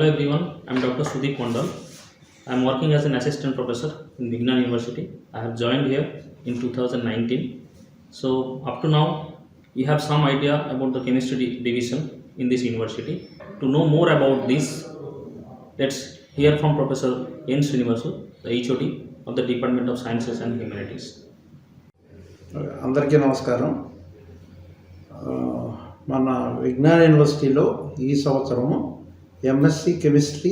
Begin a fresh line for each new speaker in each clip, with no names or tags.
Hello everyone, I am Dr. Sudeep Mondal. I am working as an assistant professor in Vignan University. I have joined here in 2019. So up to now, you have some idea about the chemistry division in this university. To know more about this, let's hear from Professor N. Srinivasu, the HOD of the Department of Sciences and Humanities.
అందరికీ నమస్కారం. మన విజ్ఞాన్ యూనివర్సిటీలో ఈ సంవత్సరము MSc chemistry,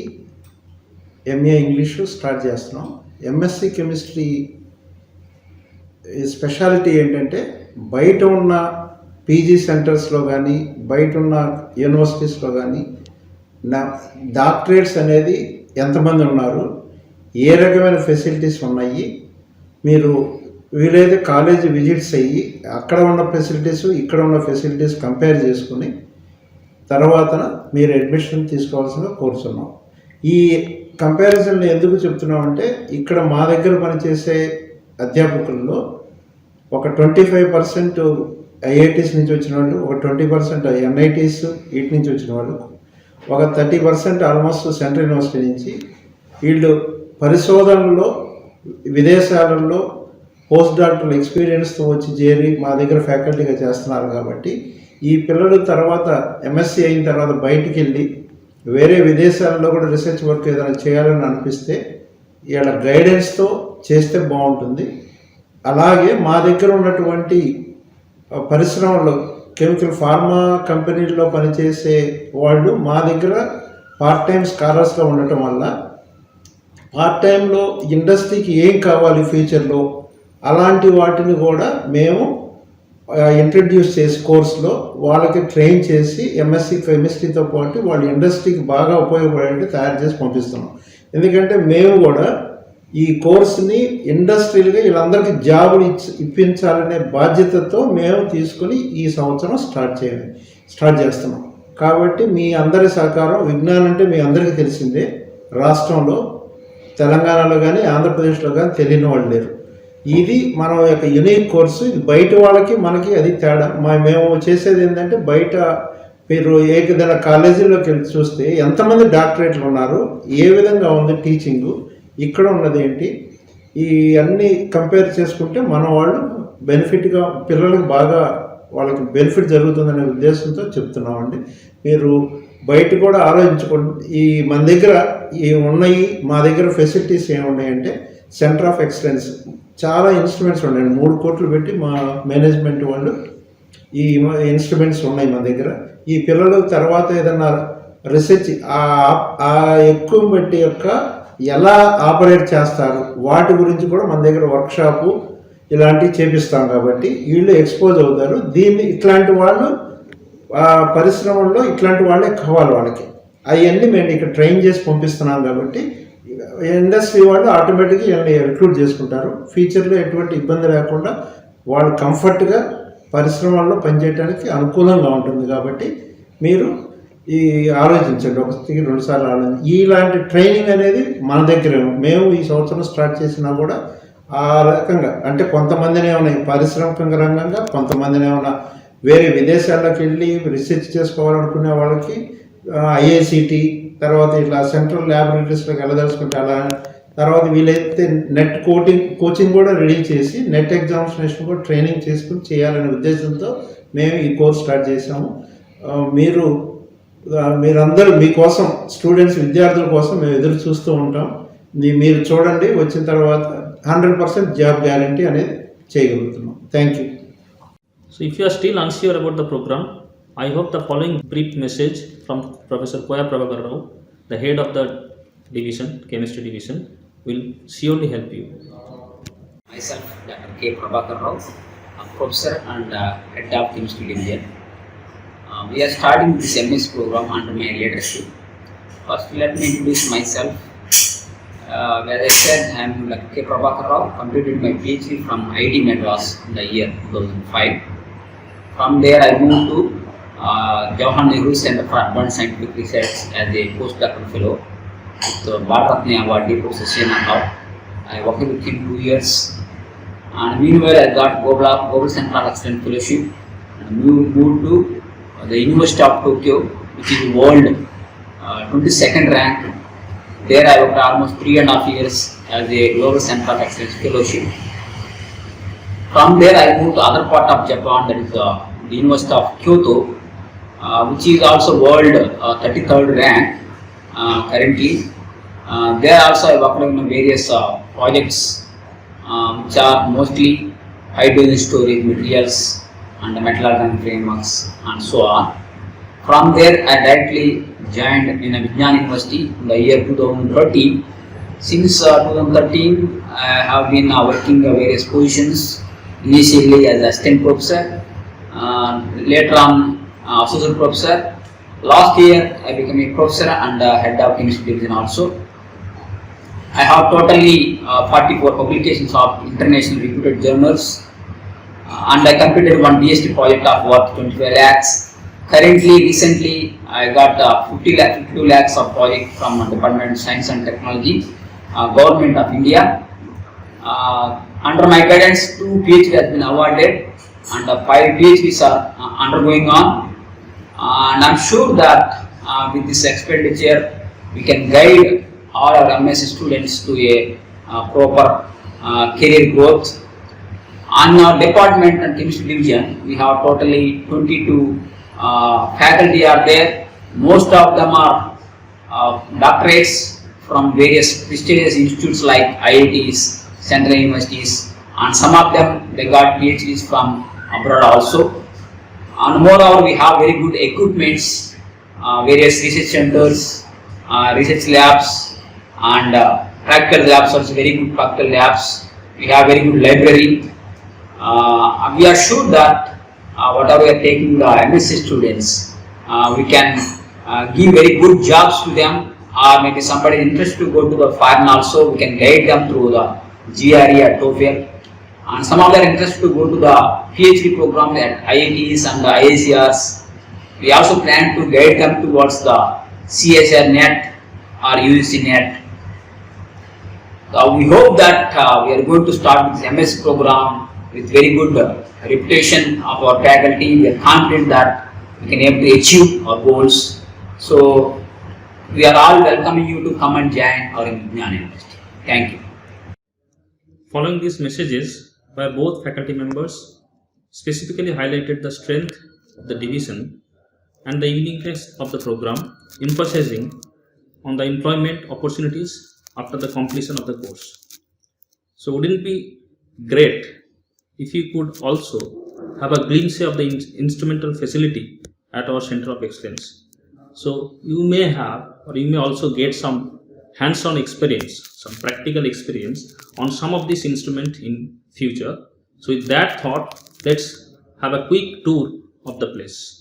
MA English start చేస్తున్నాం. MSc chemistry speciality ఏంటంటే బయట ఉన్న పీజీ సెంటర్స్లో కానీ బయట ఉన్న యూనివర్సిటీస్లో కానీ డాక్టరేట్స్ అనేది ఎంతమంది ఉన్నారు, ఏ రకమైన ఫెసిలిటీస్ ఉన్నాయి, మీరు వీలైతే కాలేజీ విజిట్స్ అయ్యి అక్కడ ఉన్న ఫెసిలిటీస్ ఇక్కడ ఉన్న ఫెసిలిటీస్ కంపేర్ చేసుకుని తర్వాత మీరు అడ్మిషన్ తీసుకోవాల్సిందిగా కోరుతున్నాం. ఈ కంపారిజన్ ఎందుకు చెప్తున్నామంటే ఇక్కడ మా దగ్గర పనిచేసే అధ్యాపకుల్లో ఒక 25% ఐఐటీస్ నుంచి వచ్చిన వాళ్ళు, ఒక 20% ఎన్ఐటీస్ వీటి నుంచి వచ్చిన వాళ్ళు, ఒక 30% ఆల్మోస్ట్ సెంట్రల్ యూనివర్సిటీ నుంచి. వీళ్ళు పరిశోధనలో విదేశాలలో పోస్ట్ డాక్టరల్ ఎక్స్పీరియన్స్తో వచ్చి చేరి మా దగ్గర ఫ్యాకల్టీగా చేస్తున్నారు. కాబట్టి ఈ పిల్లలు తర్వాత ఎంఎస్సీ అయిన తర్వాత బయటికి వెళ్ళి వేరే విదేశాలలో కూడా రీసెర్చ్ వర్క్ ఏదైనా చేయాలని అనిపిస్తే ఇలా గైడెన్స్తో చేస్తే బాగుంటుంది. అలాగే మా దగ్గర ఉన్నటువంటి పరిశ్రమలో కెమికల్ ఫార్మా కంపెనీల్లో పనిచేసే వాళ్ళు మా దగ్గర పార్ట్ టైం స్కాలర్స్గా ఉండటం వల్ల పార్ట్ టైంలో ఇండస్ట్రీకి ఏం కావాలి ఫ్యూచర్లో అలాంటి వాటిని కూడా మేము ఇంట్రడ్యూస్ చేసి కోర్సులో వాళ్ళకి ట్రైన్ చేసి ఎంఎస్సి కెమిస్ట్రీతో పాటు వాళ్ళ ఇండస్ట్రీకి బాగా ఉపయోగపడేది తయారు చేసి పంపిస్తున్నాం. ఎందుకంటే మేము కూడా ఈ కోర్సుని ఇండస్ట్రియల్గా వీళ్ళందరికీ జాబులు ఇప్పించాలనే బాధ్యతతో మేము తీసుకుని ఈ సంవత్సరం స్టార్ట్ చేస్తున్నాం. కాబట్టి మీ అందరి సహకారం, విజ్ఞానం అంటే మీ అందరికీ తెలిసిందే, రాష్ట్రంలో తెలంగాణలో కానీ ఆంధ్రప్రదేశ్లో కానీ తెలియని వాళ్ళు లేరు. ఇది మన యొక్క యూనిక్ కోర్సు. ఇది బయట వాళ్ళకి మనకి అది తేడా. మేము చేసేది ఏంటంటే బయట మీరు ఏదైనా కాలేజీలోకి వెళ్ళి చూస్తే ఎంతమంది డాక్టరేట్లు ఉన్నారు, ఏ విధంగా ఉంది టీచింగు, ఇక్కడ ఉన్నది ఏంటి, ఈ అన్నీ కంపేర్ చేసుకుంటే మన వాళ్ళు బెనిఫిట్గా పిల్లలకు బాగా వాళ్ళకి బెనిఫిట్ జరుగుతుందనే ఉద్దేశంతో చెప్తున్నామండి. మీరు బయట కూడా ఆలోచించుకోండి. ఈ మన దగ్గర ఉన్నాయి, మా దగ్గర ఫెసిలిటీస్ ఏమున్నాయంటే సెంటర్ ఆఫ్ ఎక్సలెన్స్ చాలా ఇన్స్ట్రుమెంట్స్ ఉన్నాయండి. 3 కోట్లు పెట్టి మా మేనేజ్మెంట్ వాళ్ళు ఈ ఇన్స్ట్రుమెంట్స్ ఉన్నాయి మన దగ్గర. ఈ పిల్లలు తర్వాత ఏదన్నా రీసెర్చ్ ఆ ఎక్కువ బట్టి యొక్క ఎలా ఆపరేట్ చేస్తారు వాటి గురించి కూడా మన దగ్గర వర్క్షాపు ఇలాంటివి చేపిస్తాం. కాబట్టి వీళ్ళు ఎక్స్పోజ్ అవుతారు. దీన్ని ఇట్లాంటి వాళ్ళు పరిశ్రమల్లో ఇట్లాంటి వాళ్ళే కావాలి వాళ్ళకి. అవన్నీ మేము ఇక్కడ ట్రైన్ చేసి పంపిస్తున్నాం. కాబట్టి ఇండస్ట్రీ వాళ్ళు ఆటోమేటిక్గా రిక్రూట్ చేసుకుంటారు. ఫ్యూచర్లో ఎటువంటి ఇబ్బంది లేకుండా వాళ్ళు కంఫర్ట్గా పరిశ్రమల్లో పనిచేయడానికి అనుకూలంగా ఉంటుంది. కాబట్టి మీరు ఆలోచించండి, ఒకటికి 2 సార్లు ఆలోచించండి. ఇలాంటి ట్రైనింగ్ అనేది మన దగ్గర మేము ఈ సంవత్సరం స్టార్ట్ చేసినా కూడా ఆ రకంగా అంటే కొంతమందిని ఏమైనా పారిశ్రామిక రంగంగా, కొంతమందిని ఏమైనా వేరే విదేశాల్లోకి వెళ్ళి రీసెర్చ్ చేసుకోవాలనుకునే వాళ్ళకి ఐఐసిటి తర్వాత ఇట్లా సెంట్రల్ ల్యాబొరేటరీస్లోకి వెళ్ళదలుచుకుంటే అలా, తర్వాత వీలైతే నెట్ కోచింగ్ కూడా రెడీ చేసి నెట్ ఎగ్జామినేషన్ కూడా ట్రైనింగ్ చేసుకుని చేయాలనే ఉద్దేశంతో మేము ఈ కోర్స్ స్టార్ట్ చేసాము. మీరందరూ మీకోసం స్టూడెంట్స్ విద్యార్థుల కోసం మేము ఎదురు చూస్తూ ఉంటాం. మీరు చూడండి, వచ్చిన తర్వాత 100% జాబ్ గ్యారంటీ అనేది చేయగలుగుతున్నాం. Thank you.
So if you are still unsure about the program, I hope the following brief message from Professor Koya Prabhakar Rao, the head of the division, chemistry division, will surely help you.
Myself, Dr. K. Prabhakar Rao, a professor and head of chemistry division. We are starting this MS program under my leadership. First, let me introduce myself. As I said, I am Dr. K. Prabhakar Rao, completed my PhD from IIT Madras in the year 2005. From there, I moved to Jawaharlal Nehru Center for Advanced Scientific Research as a postdoctoral fellow with Bharat Ratna Award, Professor Srinath. I worked with him 2 years, and meanwhile I got Global Center of Excellence Fellowship and moved to the University of Tokyo, which is world 22nd rank. There I worked almost 3.5 years as a Global Center of Excellence Fellowship. From there I moved to other part of Japan, that is the University of Kyoto, which is also world 33rd rank currently. There also I worked on various projects which are mostly hydrogen storage materials and metal organic frameworks and so on. From there I directly joined in a Vijnan University in the year 2013. Since 2013 I have been working various positions, initially as assistant professor, later on associate professor. Last year I became a professor and head of chemistry division also. I have totally 44 publications of international reputed journals, and I completed one DST project of worth 25 lakhs. Currently, recently, I got 52 lakhs of project from Department of Science and Technology, Government of India. Under my guidance, 2 PhD has been awarded and 5 PhDs are undergoing on. And I'm sure that with this expenditure, we can guide all our MSc students to a proper career growth. On our department and chemistry division, we have totally 22 faculty are there. Most of them are doctorates from various prestigious institutes like IITs, central universities, and some of them they got PhDs from abroad also. And moreover, we have very good equipments, various research centers, research labs, and practical labs, also very good practical labs. We have very good library. We are sure that whatever we are taking the MSc students, we can give very good jobs to them, or maybe somebody interested to go to the foreign also, we can guide them through the GRE or TOEFL. And some of them are interested to go to the PhD program at IITs and the IICRs. We also plan to guide them towards the CSR net or UGC net. We hope that we are going to start this MS program with very good reputation of our faculty. We are confident that we can able to achieve our goals. So we are all welcoming you to come and join our Vijnan University. Thank you.
Following these messages by both faculty members, specifically highlighted the strength of the division and the uniqueness of the program, emphasizing on the employment opportunities after the completion of the course. So wouldn't it be great if you could also have a glimpse of the instrumental facility at our Center of Excellence? So you may have, or you may also get some hands-on experience, some practical experience on some of this instrument in future. So with that thought, let's have a quick tour of the place.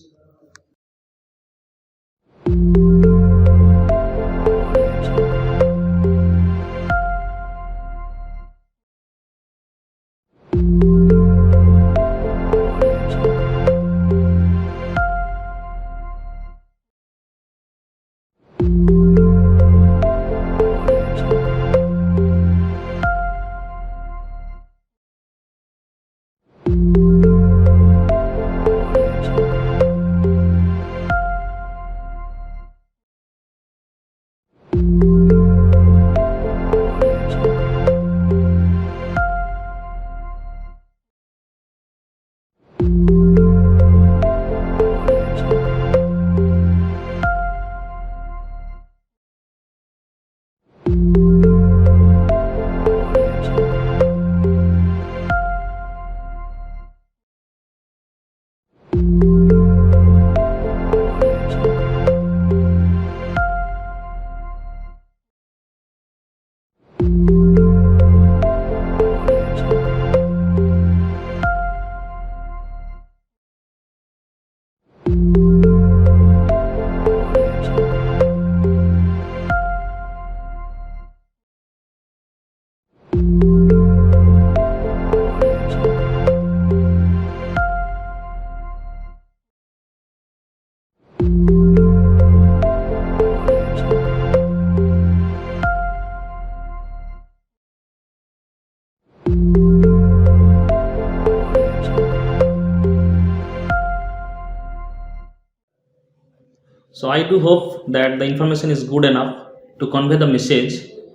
So I do hope that the information is good enough to convey the message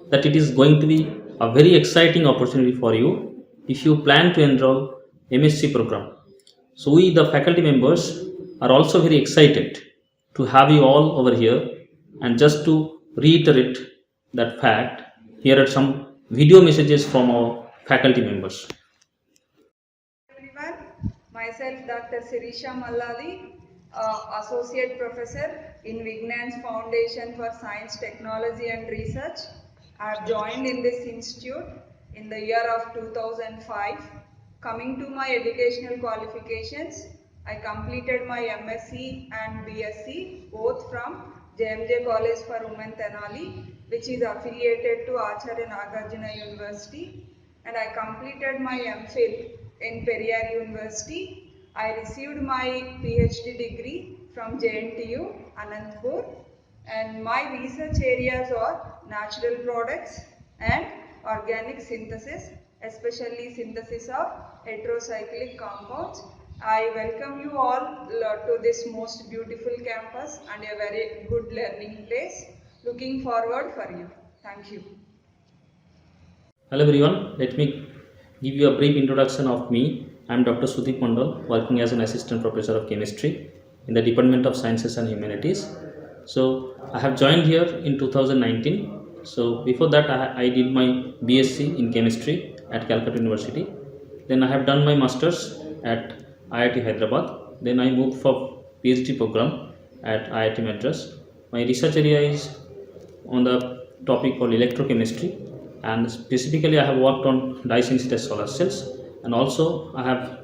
that it is going to be a very exciting opportunity for you if you plan to enroll MSc program. So we, the faculty members, are also very excited to have you all over here. And just to reiterate that fact, here are some video messages from our faculty members.
Everyone, myself Dr. Sirisha Malladi, Associate Professor in Vignan's Foundation for Science, Technology and Research. I have joined in this institute in the year of 2005. Coming to my educational qualifications, I completed my MSc and BSc both from JMJ College for Women Tenali, which is affiliated to Acharya Nagarjuna University, and I completed my MPhil in Periyar University. I received my PhD degree from JNTU, Anandpur, and my research areas are natural products and organic synthesis, especially synthesis of heterocyclic compounds. I welcome you all to this most beautiful campus and a very good learning place. Looking forward for you. Thank you.
Hello everyone, let me give you a brief introduction of me. I am Dr. Sudeep Mandal, working as an Assistant Professor of Chemistry in the Department of Sciences and Humanities. So I have joined here in 2019. So before that I did my BSc in Chemistry at Calcutta University. Then I have done my Masters at IIT Hyderabad. Then I moved for PhD program at IIT Madras. My research area is on the topic called electrochemistry, and specifically I have worked on dye-sensitive solar cells, and also I have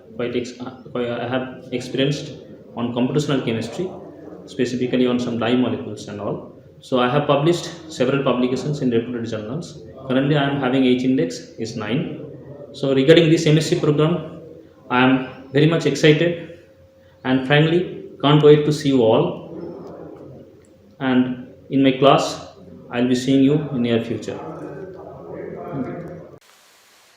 experienced on computational chemistry, specifically on some dye molecules and all. So I have published several publications in reputed journals. Currently I am having H index is 9. So regarding this MSc program, I am very much excited and frankly can't wait to see you all. And in my class, I'll be seeing you in near future.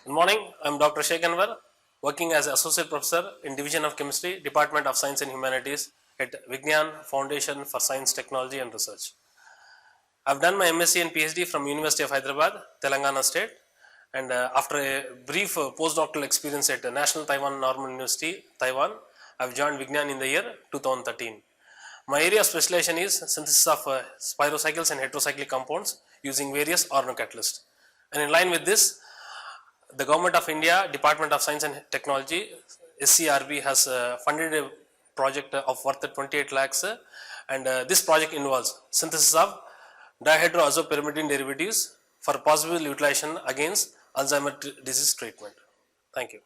Good morning, I'm Dr. Sheikh Anwar, working as Associate Professor in Division of Chemistry, Department of Science and Humanities at Vignan Foundation for Science, Technology and Research. I've done my MSc and PhD from University of Hyderabad, Telangana State, and after a brief postdoctoral experience at National Taiwan Normal University, Taiwan, I've joined Vignan in the year 2013. My area of specialization is synthesis of spirocycles and heterocyclic compounds using various organocatalysts. And in line with this, the Government of India, Department of Science and Technology, SCRB, has funded a project of worth 28 lakhs, and this project involves synthesis of dihydroazopyrimidine derivatives for possible utilization against Alzheimer's disease treatment. Thank you.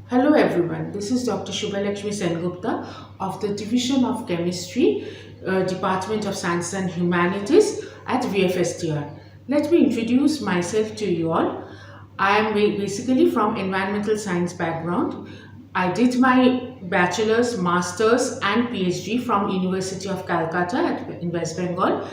Hello everyone, this is Dr. Shubhalakshmi Sengupta of the Division of Chemistry, Department of Science and Humanities at VFSTR. Let me introduce myself to you all. I am basically from environmental science background. I did my bachelor's, master's and PhD from University of Calcutta in West Bengal.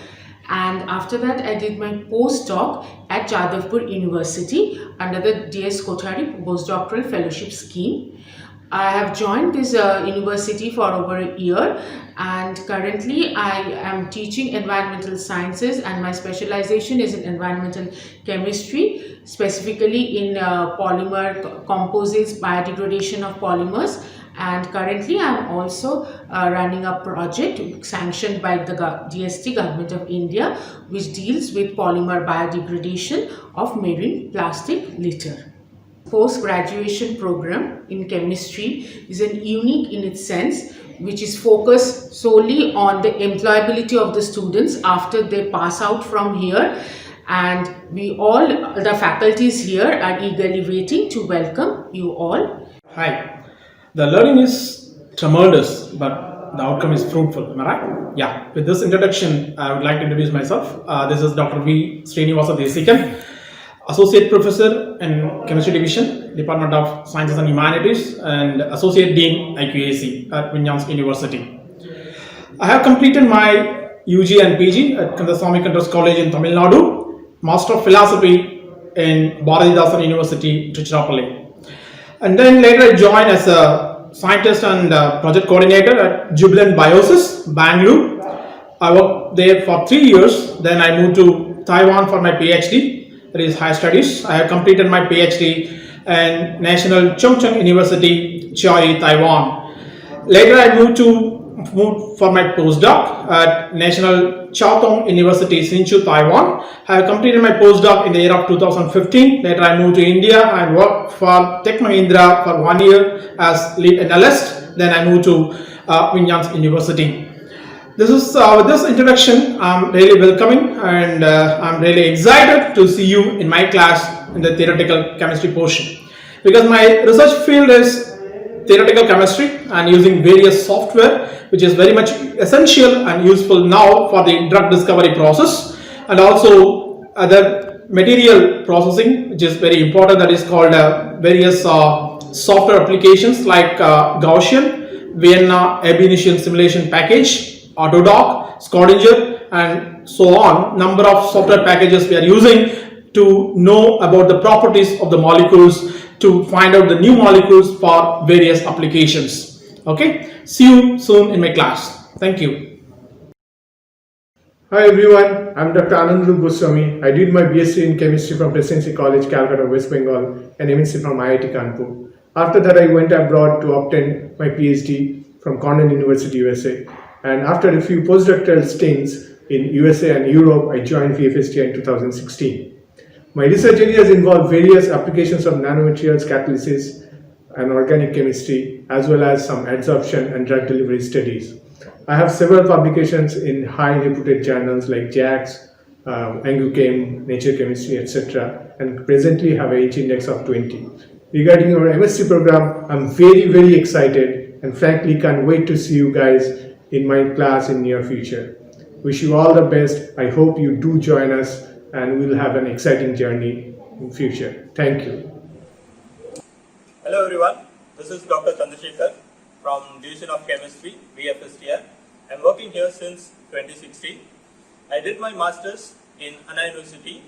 And after that, I did my postdoc at Jadavpur University under the DS Kothari postdoctoral fellowship scheme. I have joined this university for over a year, and currently I am teaching environmental sciences, and my specialization is in environmental chemistry, specifically in polymer composites, biodegradation of polymers. And currently I am also running a project sanctioned by the DST, Government of India, which deals with polymer biodegradation of marine plastic litter. Post-graduation program in chemistry is unique in its sense, which is focused solely on the employability of the students after they pass out from here. And we all, the faculties here, are eagerly waiting to welcome you all.
Hi. The learning is tremendous, but the outcome is fruitful. Am I right? Yeah. With this introduction, I would like to introduce myself. This is Dr. V. Srinivasa Desikan, Associate Professor in Chemistry Division, Department of Sciences and Humanities, and Associate Dean IQAC at Vignyan University. I have completed my UG and PG at Kandaswamy Control College in Tamil Nadu, Master of Philosophy in Bharathidasan University, Tiruchirappalli. And then later I joined as a scientist and project coordinator at Jubilant Biosis, Bangalore, I worked there for 3 years. Then I moved to Taiwan for my PhD, that is higher studies. I have completed my PhD in National Chung Cheng University, Chiayi, Taiwan. Later, I moved for my postdoc at National Chiao Tung University, Hsinchu, Taiwan. I have completed my postdoc in the year of 2015. Later, I moved to India and worked for Tech Mahindra for 1 year as lead analyst. Then I moved to Vinyan University. This is with this introduction, I'm really welcoming and I'm really excited to see you in my class in the theoretical chemistry portion, because my research field is theoretical chemistry and using various software, which is very much essential and useful now for the drug discovery process, and also other material processing, which is very important, that is called various software applications like Gaussian, Vienna ab initio simulation package, Autodoc, Schrodinger, and so on. Number of software packages we are using to know about the properties of the molecules, to find out the new molecules for various applications. Okay, see you soon in my class. Thank you.
Hi everyone, I'm Dr. Anandaru Goswami. I did my BSc in chemistry from Presidency College, Calcutta, West Bengal, and MSc from IIT Kanpur. After that, I went abroad to obtain my PhD from Cornell University, USA. And after a few postdoctoral stints in USA and Europe, I joined VFSTR in 2016. My research areas involve various applications of nanomaterials catalysis and organic chemistry, as well as some adsorption and drug delivery studies. I have several publications in high reputed journals like JACS, Anglichem, Nature Chemistry, etc. and presently have an H index of 20. Regarding our MSc program, I'm very excited and frankly can't wait to see you guys in my class in near future. Wish you all the best. I hope you do join us and we'll have an exciting journey in future. Thank you.
Hello everyone, this is Dr. Chandrasekhar from Division of Chemistry, VFSTR. I'm working here since 2016. I did my Masters in Anna University,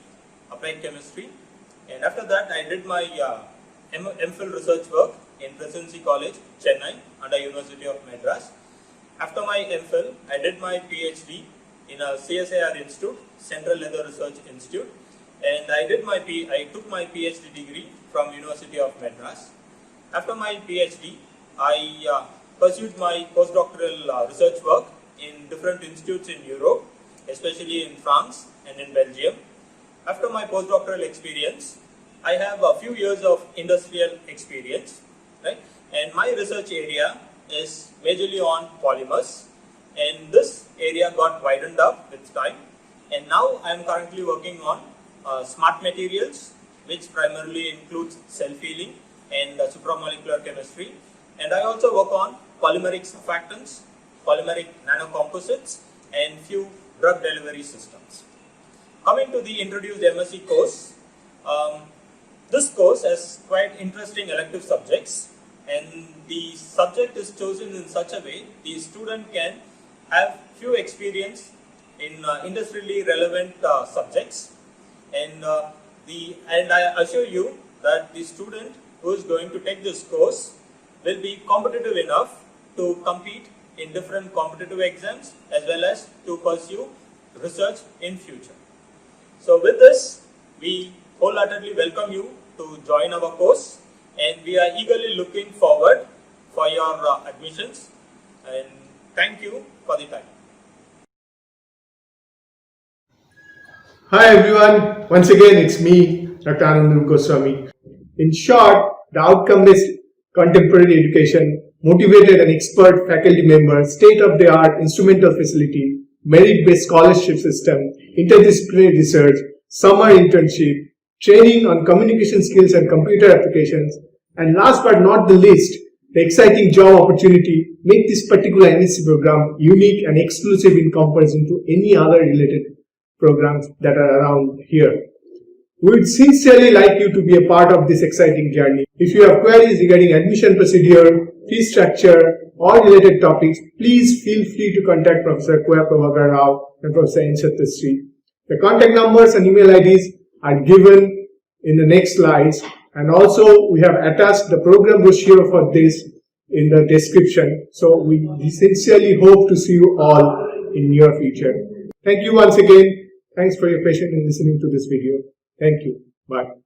Applied Chemistry, and after that I did my MPhil research work in Presidency College, Chennai, under University of Madras. After my MPhil, I did my PhD in a CSIR institute, Central Leather Research Institute, and I took my PhD degree from University of Madras. After my PhD, I pursued my postdoctoral research work in different institutes in Europe, especially in France and in Belgium. After my postdoctoral experience, I have a few years of industrial experience, right? And my research area is majorly on polymers, and this area got widened up with time, and now I am currently working on smart materials, which primarily includes self-healing and supramolecular chemistry, and I also work on polymeric surfactants, polymeric nanocomposites, and few drug delivery systems. Coming to the introduced MSc course, this course has quite interesting elective subjects, and the subject is chosen in such a way the student can have few experience in industrially relevant subjects, and I assure you that the student who is going to take this course will be competitive enough to compete in different competitive exams as well as to pursue research in future. So with this, we wholeheartedly welcome you to join our course, and we are eagerly looking forward for your admissions, and thank you for the time.
Hi everyone, once again it's me, Dr. Anandaru Goswami. In short, the outcome-based contemporary education, motivated and expert faculty members, state-of-the-art instrumental facility, merit-based scholarship system, interdisciplinary research, summer internship, training on communication skills and computer applications, and last but not the least, the exciting job opportunity make this particular MSc program unique and exclusive in comparison to any other related programs that are around here. We would sincerely like you to be a part of this exciting journey. If you have queries regarding admission procedure, fee structure, or related topics, please feel free to contact Professor Koya Prabhakar Rao and Professor N. Satyasree. The contact numbers and email IDs are given in the next slides, and also we have attached the program brochure for this in the description. So we sincerely hope to see you all in near future. Thank you once again. Thanks for your patience in listening to this video. Thank you. Bye.